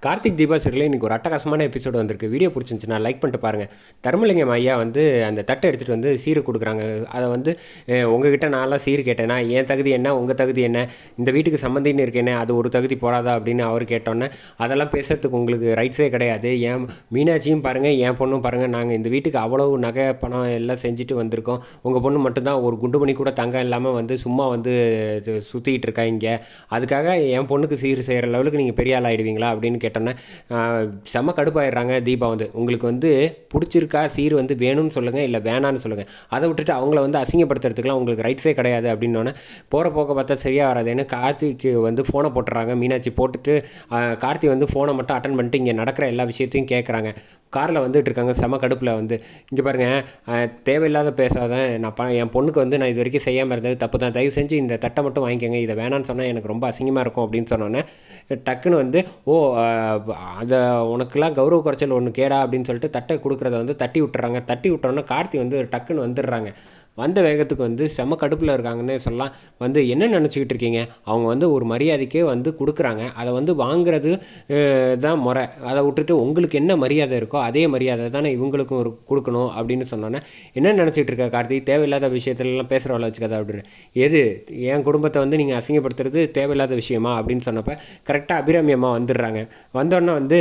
கார்த்திக் தீபா சீரியலில் இன்றைக்கி ஒரு அட்டகாசமான எபிசோடு வந்திருக்கு. வீடியோ பிடிச்சிருந்துச்சுன்னா லைக் பண்ணிட்டு பாருங்கள். தர்மலிங்கம் ஐயா வந்து அந்த தட்டை எடுத்துகிட்டு வந்து சீரு கொடுக்குறாங்க. அதை வந்து உங்ககிட்ட நான்லாம் சீர் கேட்டேன்னா என் தகுதி என்ன, உங்கள் தகுதி என்ன, இந்த வீட்டுக்கு சம்மந்தின்னு இருக்கேனே அது ஒரு தகுதி போகாதா அப்படின்னு அவர் கேட்டோன்னே, அதெல்லாம் பேசுகிறதுக்கு உங்களுக்கு ரைட்ஸே கிடையாது. ஏன் மீனாட்சியும் பாருங்கள், என் பொண்ணும் பாருங்கள், நாங்கள் இந்த வீட்டுக்கு அவ்வளவு நகை பணம் எல்லாம் செஞ்சுட்டு வந்திருக்கோம். உங்கள் பொண்ணு மட்டும்தான் ஒரு குண்டு மணி கூட தங்கம் இல்லாமல் வந்து சும்மா வந்து சுற்றிக்கிட்டு இருக்கா இங்கே. அதுக்காக என் பொண்ணுக்கு சீர் செய்கிற லெவலுக்கு நீங்கள் பெரிய ஆள் ஆகிடுவீங்களா அப்படின்னு கேட்டோன்னே செம்ம கடுப்பாயிடுறாங்க. தீபா வந்து உங்களுக்கு வந்து பிடிச்சிருக்கா, சீர் வந்து வேணும்னு சொல்லுங்கள், இல்லை வேணான்னு சொல்லுங்கள். அதை விட்டுட்டு அவங்கள வந்து அசிங்கப்படுத்துறதுக்குலாம் உங்களுக்கு ரைட்ஸே கிடையாது அப்படின்னோடனே, போகிற போக்க பார்த்தா சரியாக வராதுன்னு கார்த்திக்கு வந்து ஃபோனை போட்டுறாங்க. மீனாட்சி போட்டுட்டு கார்த்தி வந்து ஃபோனை மட்டும் அட்டன் பண்ணிட்டு இங்கே நடக்கிற எல்லா விஷயத்தையும் கேட்குறாங்க. காரில் வந்துட்டு இருக்காங்க. செம கடுப்பில் வந்து இங்கே பாருங்கள், தேவையில்லாத பேசாத, என் பொண்ணுக்கு வந்து நான் இது வரைக்கும் செய்யாமல் இருந்தது தப்பு தான், தயவு செஞ்சு இந்த தட்டை மட்டும் வாங்கிக்கோங்க, இதை வேணான்னு சொன்னால் எனக்கு ரொம்ப அசிங்கமாக இருக்கும் அப்படின்னு சொன்னோன்னே டக்குன்னு வந்து அதை உனக்குலாம் கௌரவ குறைச்சல் ஒன்று கேடா அப்படின்னு சொல்லிட்டு தட்டை கொடுக்குறத வந்து தட்டி விட்டுறாங்க. தட்டி விட்டோன்னே கார்த்தி வந்து டக்குன்னு வந்துடுறாங்க. வந்த வேகத்துக்கு வந்து செம கடுப்பில் இருக்காங்கன்னு சொல்லலாம். வந்து என்ன நினச்சிக்கிட்டு இருக்கீங்க, அவங்க வந்து ஒரு மரியாதைக்கே வந்து கொடுக்குறாங்க, அதை வந்து வாங்குறது தான் முறை. அதை விட்டுட்டு உங்களுக்கு என்ன மரியாதை இருக்கோ அதே மரியாதை தானே இவங்களுக்கும் ஒரு கொடுக்கணும் அப்படின்னு சொன்னோன்னே, என்ன நினச்சிட்டு இருக்க கார்த்திக், தேவையில்லாத விஷயத்துலலாம் பேசுகிறவள வச்சுக்காத அப்படின்னு. எது என் குடும்பத்தை வந்து நீங்கள் அசிங்கப்படுத்துறது தேவையில்லாத விஷயமா அப்படின்னு சொன்னப்போ கரெக்டாக அபிராமி அம்மா வந்துடுறாங்க. வந்தோடனே வந்து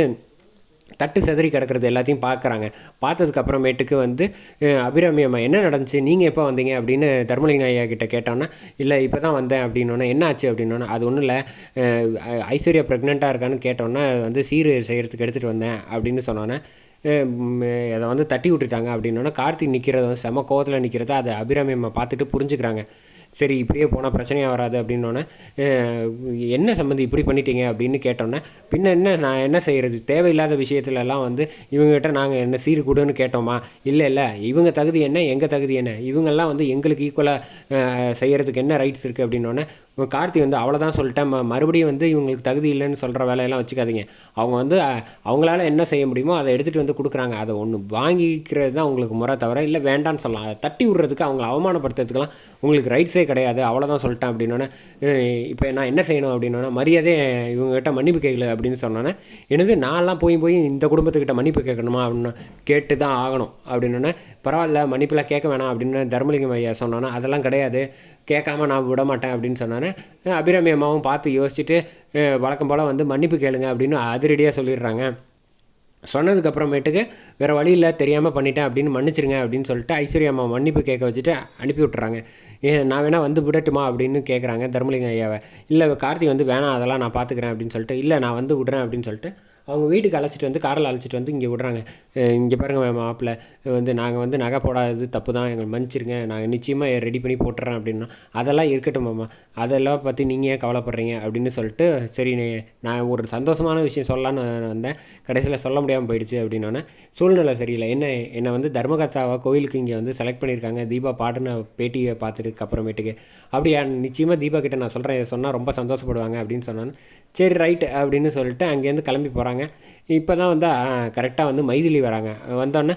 தட்டு செதறி கிடக்கிறது எல்லாத்தையும் பார்க்குறாங்க. பார்த்ததுக்கப்புறமேட்டுக்கு வந்து அபிராமி அம்மா என்ன நடந்துச்சு, நீங்கள் எப்போ வந்தீங்க அப்படின்னு தர்மலிங்க ஐயா கிட்டே கேட்டோன்னா, இல்லை இப்போ தான் வந்தேன் அப்படின்னோன்னே, என்ன ஆச்சு அப்படின்னோன்னே, அது ஒன்றும் இல்லை, ஐஸ்வர்யா ப்ரெக்னெண்ட்டாக இருக்கான்னு கேட்டோன்னே வந்து சீர் செய்கிறதுக்கு எடுத்துகிட்டு வந்தேன் அப்படின்னு சொன்னோன்னே, அதை வந்து தட்டி விட்டுட்டாங்க அப்படின்னோன்னா, கார்த்திக் நிற்கிறத வந்து செம கோவத்தில் நிற்கிறத அதை அபிராமி அம்மா பார்த்துட்டு புரிஞ்சுக்கிறாங்க. சரி இப்படியே போனால் பிரச்சனையாக வராது அப்படின்னோடனே, என்ன சம்மந்தி இப்படி பண்ணிட்டீங்க அப்படின்னு கேட்டோன்னே, பின்ன என்ன நான் என்ன செய்கிறது, தேவையில்லாத விஷயத்துலலாம் வந்து இவங்ககிட்ட நாங்கள் என்ன சீர் கொடுன்னு கேட்டோமா, இல்லை இவங்க தகுதி என்ன, எங்கள் தகுதி என்ன, இவங்கெல்லாம் வந்து எங்களுக்கு ஈக்குவலாக செய்கிறதுக்கு என்ன ரைட்ஸ் இருக்குது அப்படின்னோடனே, கார்த்தி வந்து அவ்வளோதான் சொல்லிட்டேன், மறுபடியும் வந்து இவங்களுக்கு தகுதி இல்லைன்னு சொல்கிற வேலையெல்லாம் வச்சுக்காதீங்க. அவங்க வந்து அவங்களால என்ன செய்ய முடியுமோ அதை எடுத்துகிட்டு வந்து கொடுக்குறாங்க, அதை ஒன்று வாங்கிக்கிறது தான் உங்களுக்கு முறை தவிர இல்லை வேண்டான்னு சொல்லலாம். அதை தட்டி விடுறதுக்கு, அவங்கள அவமானப்படுத்துறதுக்கெல்லாம் உங்களுக்கு ரைட்ஸே கிடையாது, அவ்வளோதான் சொல்லிட்டேன் அப்படின்னோடனே, இப்போ நான் என்ன செய்யணும் அப்படின்னோடனே, மரியாதை இவங்ககிட்ட மன்னிப்பு கேட்கல அப்படின்னு சொன்னோன்னே, எனது நான்லாம் போய் இந்த குடும்பத்துக்கிட்ட மன்னிப்பு கேட்கணுமா அப்படின்னு கேட்டு தான் ஆகணும் அப்படின்னோடனே, பரவாயில்ல மன்னிப்புலாம் கேட்க வேணாம் அப்படின்னு தர்மலிங்கம் ஐயா சொன்னோன்னே, அதெல்லாம் கிடையாது, கேட்காம நான் விட மாட்டேன் அப்படின்னு சொன்னோன்னே, அபிராமி அம்மாவும் பார்த்து யோசிச்சுட்டு வழக்கம் போல் வந்து மன்னிப்பு கேளுங்க அப்படின்னு அதிரடியாக சொல்லிடுறாங்க. சொன்னதுக்கப்புறமேட்டுக்கு வேறு வழி இல்லை, தெரியாமல் பண்ணிட்டேன் அப்படின்னு மன்னிச்சிருங்க அப்படின்னு சொல்லிட்டு ஐஸ்வர்யா அம்மா மன்னிப்பு கேட்க வச்சுட்டு அனுப்பி விட்டுறாங்க. நான் வேணால் வந்து விடட்டுமா அப்படின்னு கேட்குறாங்க தர்மலிங்க ஐயாவை. இல்லை கார்த்தி வந்து வேணாம் அதெல்லாம் நான் பார்த்துக்கிறேன் அப்படின்னு சொல்லிட்டு, இல்லை நான் வந்து விடுறேன் அப்படின்னு சொல்லிட்டு அவங்க வீட்டுக்கு அழைச்சிட்டு வந்து காரில் அழைச்சிட்டு வந்து இங்கே விடுறாங்க. இங்கே பாருங்கள் மாப்பிள்ளை, வந்து நாங்கள் வந்து நகை போடாதது தப்பு தான், எங்களை மன்னிச்சிருங்க, நாங்கள் நிச்சயமாக ரெடி பண்ணி போட்டுறேன் அப்படின்னா, அதெல்லாம் இருக்கட்டும் மாமா, அதெல்லாம் பற்றி நீங்கள் ஏன் கவலைப்படுறீங்க அப்படின்னு சொல்லிட்டு, சரி நான் ஒரு சந்தோஷமான விஷயம் சொல்லலான்னு வந்தேன், கடைசியில் சொல்ல முடியாமல் போயிடுச்சு அப்படின்னோடனே, சூழ்நிலை சரியில்லை, என்னை வந்து தர்மகர்த்தாவாக கோயிலுக்கு இங்கே வந்து செலக்ட் பண்ணியிருக்காங்க, தீபா பாட்டுன்னு பேட்டியை பார்த்துட்டு அப்புறமேட்டுக்கு, அப்படியா நிச்சயமாக தீபா கிட்டே நான் சொல்கிறேன், இதை சொன்னால் ரொம்ப சந்தோஷப்படுவாங்க அப்படின்னு சொன்னான்னு, சரி ரைட்டு அப்படின்னு சொல்லிட்டு அங்கேருந்து கிளம்பி போகிறாங்க. இப்போ தான் வந்து கரெக்டாக வந்து மைதிலி வராங்க. வந்தோடனே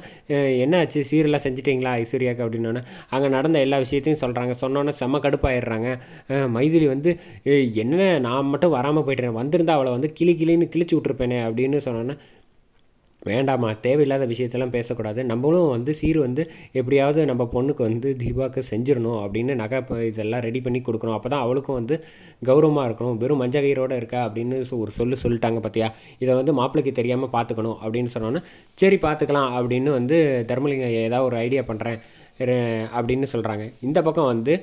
என்ன ஆச்சு, சீரெல்லாம் செஞ்சிட்டிங்களா ஐஸ்வர்யாவுக்கு அப்படின்னோடனே, அங்கே நடந்த எல்லா விஷயத்தையும் சொல்கிறாங்க. சொன்னோன்னே செம்ம கடுப்பாயிடுறாங்க. மைதிலி வந்து என்ன நான் மட்டும் வராமல் போய்ட்டேன், வந்திருந்தா அவளை வந்து கிளின்னு கிழிச்சு விட்ருப்பேனே அப்படின்னு சொன்னோன்னே, வேண்டாமா தேவையில்லாத விஷயத்தெல்லாம் பேசக்கூடாது, நம்மளும் வந்து சீர் வந்து எப்படியாவது நம்ம பொண்ணுக்கு வந்து தீபாவுக்கு செஞ்சிடணும் அப்படின்னு நகை இதெல்லாம் ரெடி பண்ணி கொடுக்கணும், அப்போ தான் அவளுக்கும் வந்து கௌரவமாக இருக்கணும், வெறும் மஞ்ச கயிறோடு இருக்கா அப்படின்னு ஒரு சொல்லிட்டாங்க பார்த்தியா, இதை வந்து மாப்பிள்ளைக்கு தெரியாமல் பார்த்துக்கணும் அப்படின்னு சொன்னோன்னே, சரி பார்த்துக்கலாம் அப்படின்னு வந்து தர்மலிங்கம் ஏதாவது ஒரு ஐடியா பண்ணுறேன் அப்படின்னு சொல்கிறாங்க. இந்த பக்கம் வந்து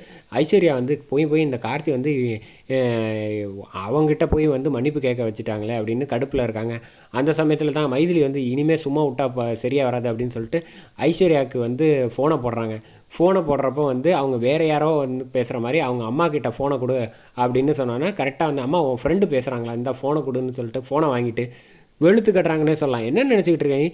ஐஸ்வர்யா வந்து போய் இந்த கார்த்தி வந்து அவங்ககிட்ட போய் வந்து மன்னிப்பு கேட்க வச்சுட்டாங்களே அப்படின்னு கடுப்பில் இருக்காங்க. அந்த சமயத்தில் தான் மைதிலி வந்து இனிமேல் சும்மா விட்டா சரியாக வராது அப்படின்னு சொல்லிட்டு ஐஸ்வர்யாவுக்கு வந்து ஃபோனை போடுறாங்க. ஃபோனை போடுறப்போ வந்து அவங்க வேறு யாரோ வந்து பேசுகிற மாதிரி அவங்க அம்மா கிட்ட ஃபோனை கொடு அப்படின்னு சொன்னோன்னே, கரெக்டாக வந்து அம்மா உன் ஃப்ரெண்டு பேசுகிறாங்களா, இந்த ஃபோனை கொடுன்னு சொல்லிட்டு ஃபோனை வாங்கிட்டு வெளுத்து கட்டுறாங்கன்னே சொல்லலாம். என்ன நினச்சிக்கிட்டு இருக்கேன்,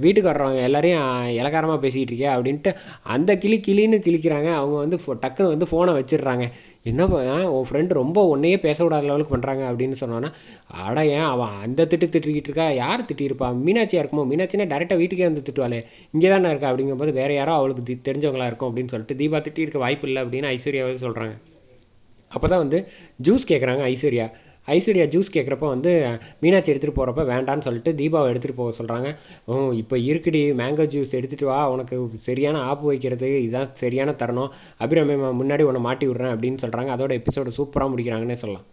வீட்டுக்கு வர்றவங்க எல்லாரையும் இலக்காரமாக பேசிக்கிட்டு இருக்கே அப்படின்ட்டு அந்த கிளின்னு கிழிக்கிறாங்க. அவங்க வந்து டக்குன்னு வந்து ஃபோனை வச்சிடுறாங்க. என்ன உன் ஃப்ரெண்டு ரொம்ப ஒன்றையே பேச விடாத லெவலுக்கு பண்ணுறாங்க அப்படின்னு சொன்னோன்னா, அட ஏன் அவன் அந்த திட்டிக்கிட்டு இருக்கா, யார் திட்டியிருப்பா, மீனாட்சியாக இருக்குமோ, மீனாட்சினா டேரெக்டாக வீட்டுக்கே வந்து திட்டுவாளே, இங்கே தானே இருக்கா அப்படிங்கும்போது வேறு யாரோ அவளுக்கு தெரிஞ்சவங்களா இருக்கும் அப்படின்னு சொல்லிட்டு தீபா திட்டி இருக்க வாய்ப்பு இல்லை அப்படின்னு ஐஸ்வர்யாவே சொல்கிறாங்க. அப்போ தான் வந்து ஜூஸ் கேட்குறாங்க ஐஸ்வர்யா. ஐஸ்வர்யா ஜூஸ் கேட்குறப்ப வந்து மீனாட்சி எடுத்துகிட்டு போகிறப்ப வேண்டான்னு சொல்லிட்டு தீபாவை எடுத்துகிட்டு போக சொல்கிறாங்க. இப்போ இருக்குடி மேங்கோ ஜூஸ் எடுத்துகிட்டு வா, உனக்கு சரியான ஆப்பு வைக்கிறதுக்கு இதுதான் சரியான தருணம், அபிராமி முன்னாடி உன்னை மாட்டி விட்றேன் அப்படின்னு சொல்கிறாங்க. அதோட எபிசோடு சூப்பராக முடிக்கிறாங்கன்னே சொல்லலாம்.